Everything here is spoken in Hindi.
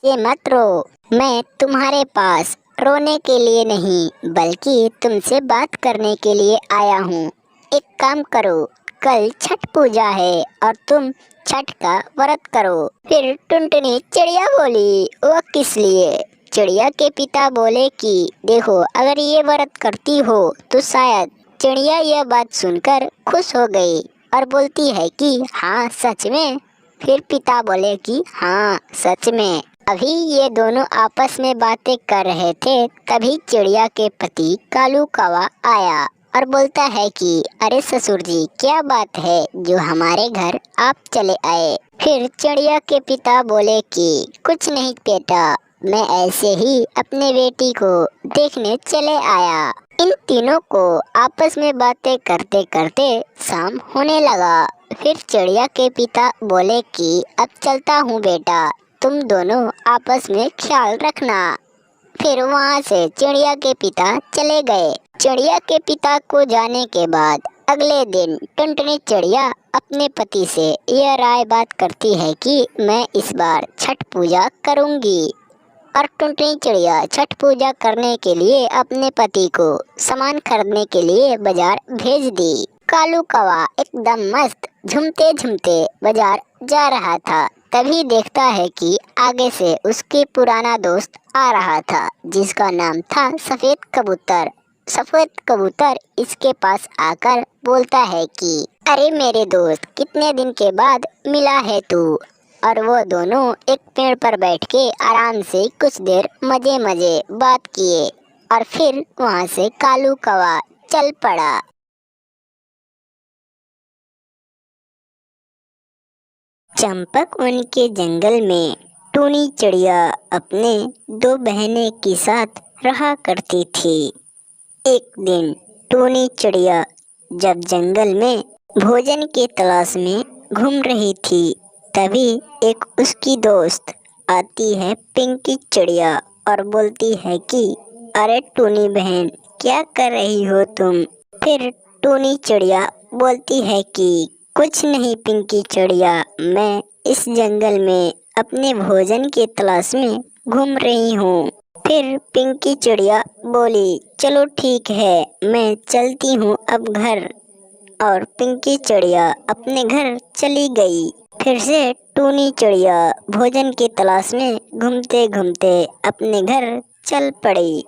ये मत रो। मैं तुम्हारे पास रोने के लिए नहीं बल्कि तुमसे बात करने के लिए आया हूँ। एक काम करो, कल छठ पूजा है और तुम छठ का व्रत करो। फिर टुनटुनी चिड़िया बोली, वो किस लिए? चिड़िया के पिता बोले कि देखो, अगर ये व्रत करती हो तो शायद। चिड़िया यह बात सुनकर खुश हो गई और बोलती है कि हाँ सच में। फिर पिता बोले कि हाँ सच में। अभी ये दोनों आपस में बातें कर रहे थे, तभी चिड़िया के पति कालू कौवा आया और बोलता है कि अरे ससुर जी, क्या बात है जो हमारे घर आप चले आए? फिर चिड़िया के पिता बोले कि कुछ नहीं बेटा, मैं ऐसे ही अपने बेटी को देखने चले आया। इन तीनों को आपस में बातें करते करते शाम होने लगा। फिर चिड़िया के पिता बोले कि अब चलता हूँ बेटा, तुम दोनों आपस में ख्याल रखना। फिर वहाँ से चिड़िया के पिता चले गए। चिड़िया के पिता को जाने के बाद अगले दिन टुनटुनी चिड़िया अपने पति से यह राय बात करती है कि मैं इस बार छठ पूजा करूँगी। और टुनटुनी चिड़िया छठ पूजा करने के लिए अपने पति को सामान खरीदने के लिए बाजार भेज दी। कालू कौवा एकदम मस्त झूमते झूमते बाजार जा रहा था, तभी देखता है कि आगे से उसके पुराना दोस्त आ रहा था जिसका नाम था सफेद कबूतर। सफेद कबूतर इसके पास आकर बोलता है कि अरे मेरे दोस्त, कितने दिन के बाद मिला है तू। और वो दोनों एक पेड़ पर बैठ के आराम से कुछ देर मजे मजे बात किए और फिर वहाँ से कालू कौवा चल पड़ा। चंपक वन के जंगल में टूनी चिड़िया अपने दो बहनें के साथ रहा करती थी। एक दिन टूनी चिड़िया जब जंगल में भोजन के तलाश में घूम रही थी, तभी एक उसकी दोस्त आती है पिंकी चिड़िया और बोलती है कि अरे टूनी बहन, क्या कर रही हो तुम? फिर टूनी चिड़िया बोलती है कि कुछ नहीं पिंकी चिड़िया, मैं इस जंगल में अपने भोजन के तलाश में घूम रही हूँ। फिर पिंकी चिड़िया बोली चलो ठीक है, मैं चलती हूँ अब घर। और पिंकी चिड़िया अपने घर चली गई। फिर से टूनी चिड़िया भोजन की तलाश में घूमते घूमते अपने घर चल पड़ी।